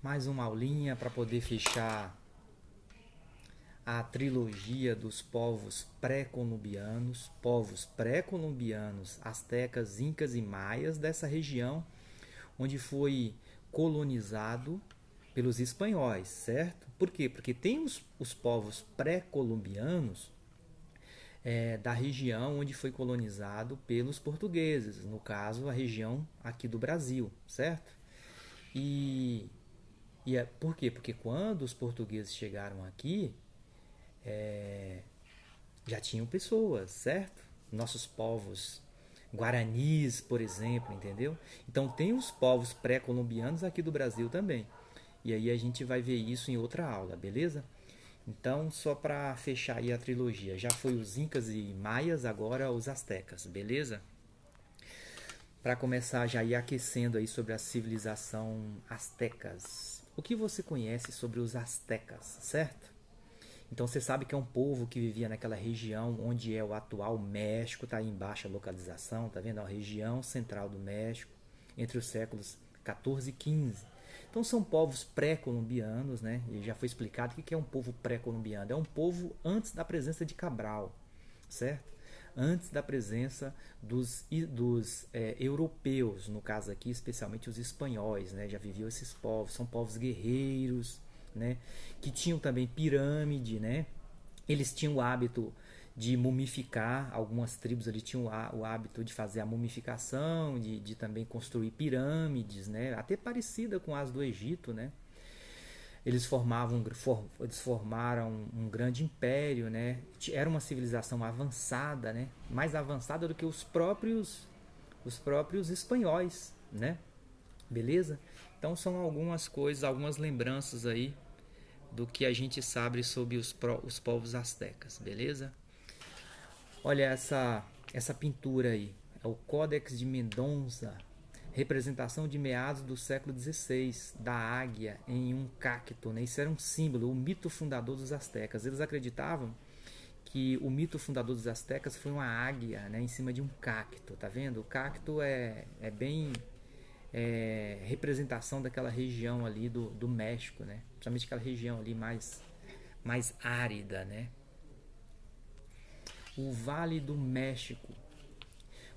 Mais uma aulinha para poder fechar a trilogia dos povos pré-colombianos, astecas, incas e maias dessa região onde foi colonizado pelos espanhóis, certo? Por quê? Porque tem os povos pré-colombianos da região onde foi colonizado pelos portugueses, no caso a região aqui do Brasil, certo? E, por quê? Porque quando os portugueses chegaram aqui, já tinham pessoas, certo? Nossos povos guaranis, por exemplo, entendeu? Então tem os povos pré-colombianos aqui do Brasil também. E aí a gente vai ver isso em outra aula, beleza? Então, só para fechar aí a trilogia, já foi os incas e maias, agora os astecas, beleza? Para começar já ir aquecendo aí sobre a civilização astecas. O que você conhece sobre os astecas, certo? Então você sabe que é um povo que vivia naquela região onde é o atual México, está aí em baixa localização, tá vendo? A região central do México, entre os séculos 14 e 15. Então são povos pré-colombianos, né? E já foi explicado o que é um povo pré-colombiano. É um povo antes da presença de Cabral, certo? Antes da presença dos europeus, no caso aqui, especialmente os espanhóis, né? Já viviam esses povos, são povos guerreiros, né? Que tinham também pirâmide, né? Eles tinham o hábito de mumificar, algumas tribos ali tinham o hábito de fazer a mumificação, de também construir pirâmides, né? Até parecida com as do Egito, né? Eles formaram um grande império, né? Era uma civilização avançada, né? Mais avançada do que os próprios espanhóis, né? Beleza? Então são algumas coisas, algumas lembranças aí do que a gente sabe sobre os povos astecas, beleza? Olha essa pintura aí, é o Códex de Mendonça, representação de meados do século XVI, da águia em um cacto, né? Isso era um símbolo, o mito fundador dos astecas. Eles acreditavam que o mito fundador dos astecas foi uma águia, né, em cima de um cacto, tá vendo? O cacto é bem representação daquela região ali do México, né? Principalmente aquela região ali mais árida, né? O Vale do México,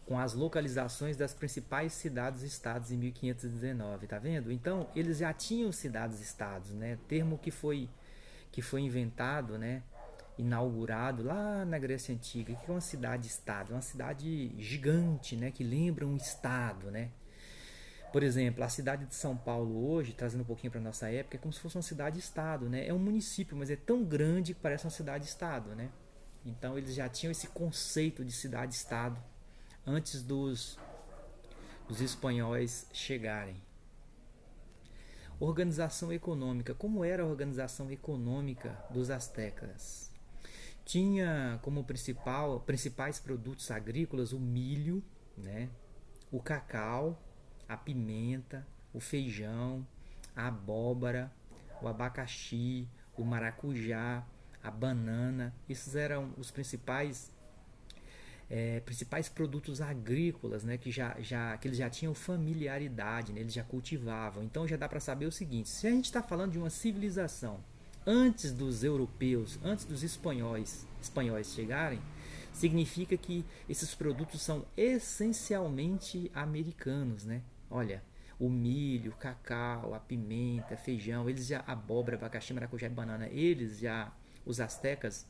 com as localizações das principais cidades-estados em 1519, tá vendo? Então, eles já tinham cidades-estados, né? Termo que foi inventado, né? Inaugurado lá na Grécia Antiga. O que é uma cidade-estado? Uma cidade gigante, né? Que lembra um estado, né? Por exemplo, a cidade de São Paulo hoje, trazendo um pouquinho para nossa época, é como se fosse uma cidade-estado, né? É um município, mas é tão grande que parece uma cidade-estado, né? Então eles já tinham esse conceito de cidade-estado antes dos espanhóis chegarem. Organização econômica. Como era a organização econômica dos astecas? Tinha como principais produtos agrícolas o milho, né? O cacau, a pimenta, o feijão, a abóbora, o abacaxi, o maracujá, a banana. Esses eram os principais produtos agrícolas, né, que eles já tinham familiaridade, né, eles já cultivavam. Então já dá para saber o seguinte: se a gente está falando de uma civilização antes dos europeus, antes dos espanhóis chegarem, significa que esses produtos são essencialmente americanos, né? Olha, o milho, o cacau, a pimenta, feijão, eles já abóbora, abacaxi, maracujá e banana, os astecas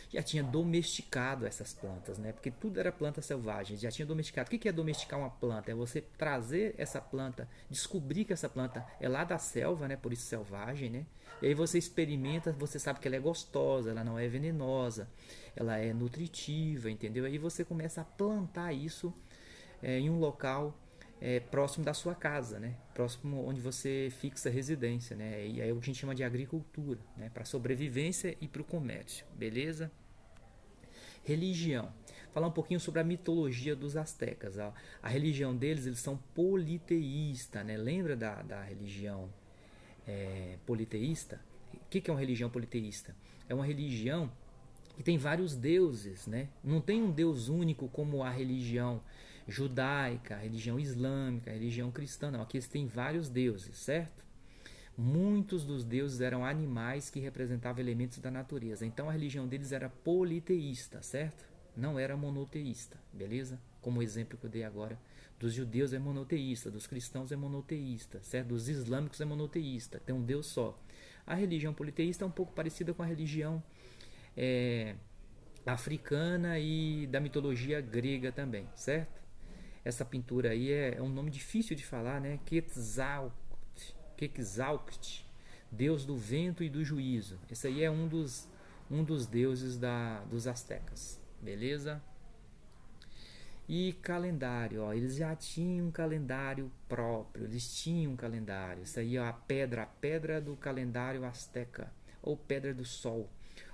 já tinha domesticado essas plantas, né? Porque tudo era planta selvagem, já tinha domesticado. O que é domesticar uma planta? É você trazer essa planta, descobrir que essa planta é lá da selva, né? Por isso selvagem, né? E aí você experimenta, você sabe que ela é gostosa, ela não é venenosa, ela é nutritiva, entendeu? Aí você começa a plantar isso em um local próximo da sua casa, né? Próximo onde você fixa residência, né? E aí é o que a gente chama de agricultura, né? Para sobrevivência e para o comércio, beleza? Religião. Falar um pouquinho sobre a mitologia dos astecas. A religião deles, eles são politeísta, né? Lembra da religião politeísta? O que é uma religião politeísta? É uma religião que tem vários deuses, né? Não tem um deus único como a religião judaica, a religião islâmica, a religião cristã, não. Aqui eles têm vários deuses, certo? Muitos dos deuses eram animais que representavam elementos da natureza. Então a religião deles era politeísta, certo? Não era monoteísta, beleza? Como o exemplo que eu dei agora, dos judeus é monoteísta, dos cristãos é monoteísta, certo? Dos islâmicos é monoteísta, tem um Deus só. A religião politeísta é um pouco parecida com a religião africana e da mitologia grega também, certo? Essa pintura aí é um nome difícil de falar, né? Quetzalcoatl, Deus do vento e do juízo. Esse aí é um dos deuses dos astecas, beleza? E calendário, ó, eles já tinham um calendário próprio, eles tinham um calendário. Isso aí é a pedra do calendário asteca, ou pedra do sol.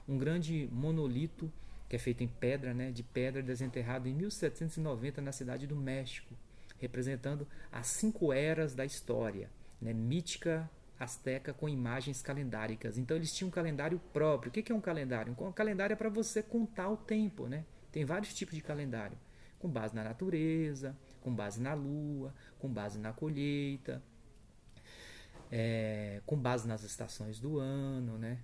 Um grande monolito que é feito em pedra, né, de pedra, desenterrado em 1790 na cidade do México, representando as 5 eras da história, né, mítica asteca com imagens calendáricas. Então eles tinham um calendário próprio. O que é um calendário? Um calendário é para você contar o tempo, né? Tem vários tipos de calendário, com base na natureza, com base na lua, com base na colheita, com base nas estações do ano, né?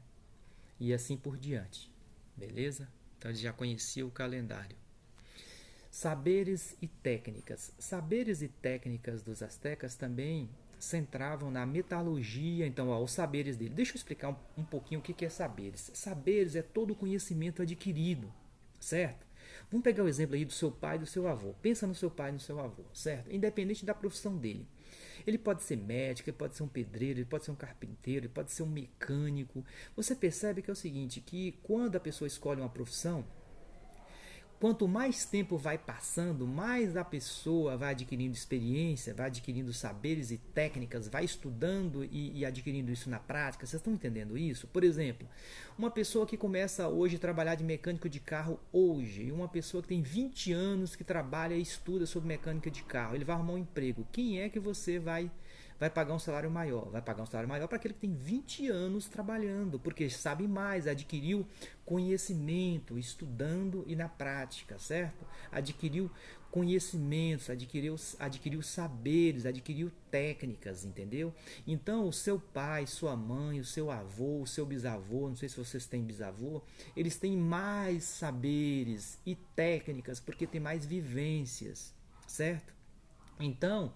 E assim por diante, beleza? Então eles já conheciam o calendário. Saberes e técnicas. Saberes e técnicas dos astecas também centravam na metalurgia. Então, ó, os saberes dele. Deixa eu explicar um pouquinho o que é saberes. Saberes é todo o conhecimento adquirido, certo? Vamos pegar o exemplo aí do seu pai e do seu avô. Pensa no seu pai e no seu avô, certo? Independente da profissão dele. Ele pode ser médico, ele pode ser um pedreiro, ele pode ser um carpinteiro, ele pode ser um mecânico. Você percebe que é o seguinte, que quando a pessoa escolhe uma profissão, quanto mais tempo vai passando, mais a pessoa vai adquirindo experiência, vai adquirindo saberes e técnicas, vai estudando e adquirindo isso na prática. Vocês estão entendendo isso? Por exemplo, uma pessoa que começa hoje a trabalhar de mecânico de carro hoje, e uma pessoa que tem 20 anos que trabalha e estuda sobre mecânica de carro, ele vai arrumar um emprego. Quem é que você vai pagar um salário maior? Vai pagar um salário maior para aquele que tem 20 anos trabalhando, porque sabe mais, adquiriu conhecimento, estudando e na prática, certo? Adquiriu conhecimentos, adquiriu saberes, adquiriu técnicas, entendeu? Então, o seu pai, sua mãe, o seu avô, o seu bisavô, não sei se vocês têm bisavô, eles têm mais saberes e técnicas, porque tem mais vivências, certo? Então,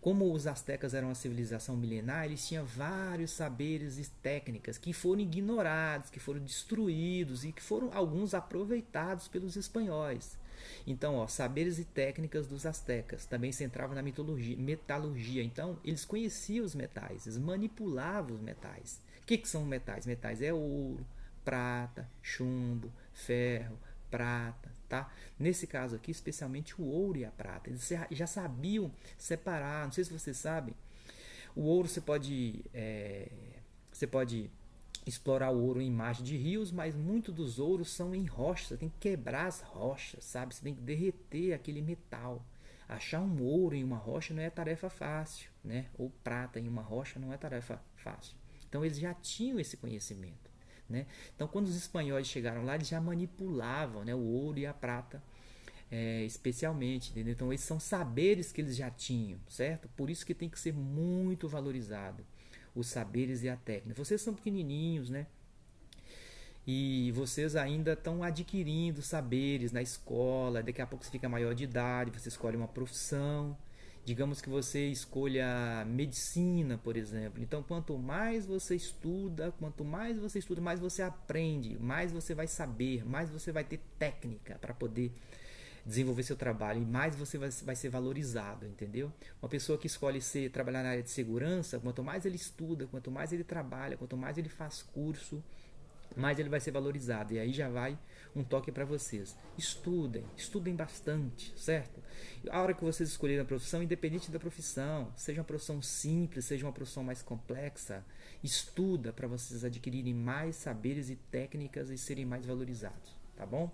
como os astecas eram uma civilização milenar, eles tinham vários saberes e técnicas que foram ignorados, que foram destruídos e que foram alguns aproveitados pelos espanhóis. Então, ó, saberes e técnicas dos astecas também se entravam na metalurgia. Então, eles conheciam os metais, eles manipulavam os metais. O que são metais? Metais é ouro, prata, chumbo, ferro, prata, tá? Nesse caso aqui, especialmente o ouro e a prata. Eles já sabiam separar. Não sei se vocês sabem. O ouro você pode explorar o ouro em margem de rios, mas muito dos ouros são em rochas. Você tem que quebrar as rochas, sabe? Você tem que derreter aquele metal. Achar um ouro em uma rocha não é tarefa fácil, né? Ou prata em uma rocha não é tarefa fácil. Então eles já tinham esse conhecimento. Né? Então, quando os espanhóis chegaram lá, eles já manipulavam, né, o ouro e a prata, especialmente. Entendeu? Então, esses são saberes que eles já tinham, certo? Por isso que tem que ser muito valorizado os saberes e a técnica. Vocês são pequenininhos, né? E vocês ainda estão adquirindo saberes na escola. Daqui a pouco você fica maior de idade, você escolhe uma profissão. Digamos que você escolha medicina, por exemplo. Então, quanto mais você estuda, mais você aprende, mais você vai saber, mais você vai ter técnica para poder desenvolver seu trabalho e mais você vai ser valorizado, entendeu? Uma pessoa que escolhe trabalhar na área de segurança, quanto mais ele estuda, quanto mais ele trabalha, quanto mais ele faz curso, mais ele vai ser valorizado. E aí já vai um toque para vocês. Estudem bastante, certo? A hora que vocês escolherem a profissão, independente da profissão, seja uma profissão simples, seja uma profissão mais complexa, estuda para vocês adquirirem mais saberes e técnicas e serem mais valorizados, tá bom?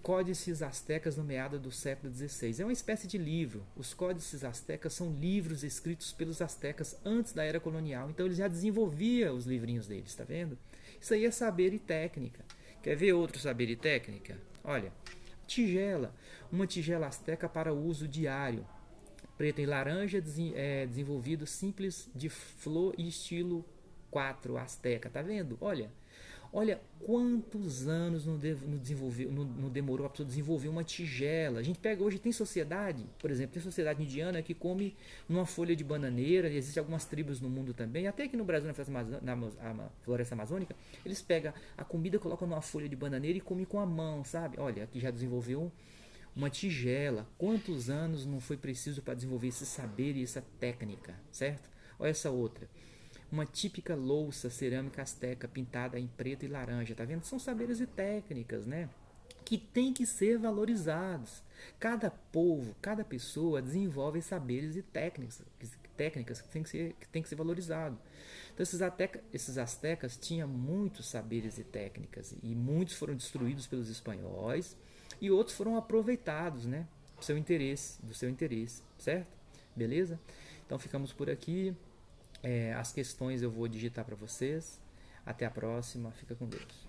Códices astecas no meado do século XVI. É uma espécie de livro. Os códices astecas são livros escritos pelos astecas antes da era colonial. Então eles já desenvolviam os livrinhos deles, tá vendo? Isso aí é saber e técnica. Quer ver outro saber e técnica? Olha, tigela. Uma tigela asteca para uso diário. Preto e laranja, desenvolvido simples de flor e estilo 4 asteca. Tá vendo? Olha quantos anos não demorou para a pessoa desenvolver uma tigela. A gente pega hoje, tem sociedade, por exemplo, tem sociedade indiana que come numa folha de bananeira, e existem algumas tribos no mundo também, até aqui no Brasil, na floresta amazônica, eles pegam a comida, colocam numa folha de bananeira e comem com a mão, sabe? Olha, aqui já desenvolveu uma tigela. Quantos anos não foi preciso para desenvolver esse saber e essa técnica, certo? Olha essa outra. Uma típica louça cerâmica asteca pintada em preto e laranja, tá vendo? São saberes e técnicas, né? Que tem que ser valorizados. Cada povo, cada pessoa desenvolve saberes e técnicas que tem que ser valorizado. Então esses astecas tinham muitos saberes e técnicas e muitos foram destruídos pelos espanhóis e outros foram aproveitados, né? Do seu interesse, certo? Beleza? Então ficamos por aqui. As questões eu vou digitar para vocês. Até a próxima. Fica com Deus.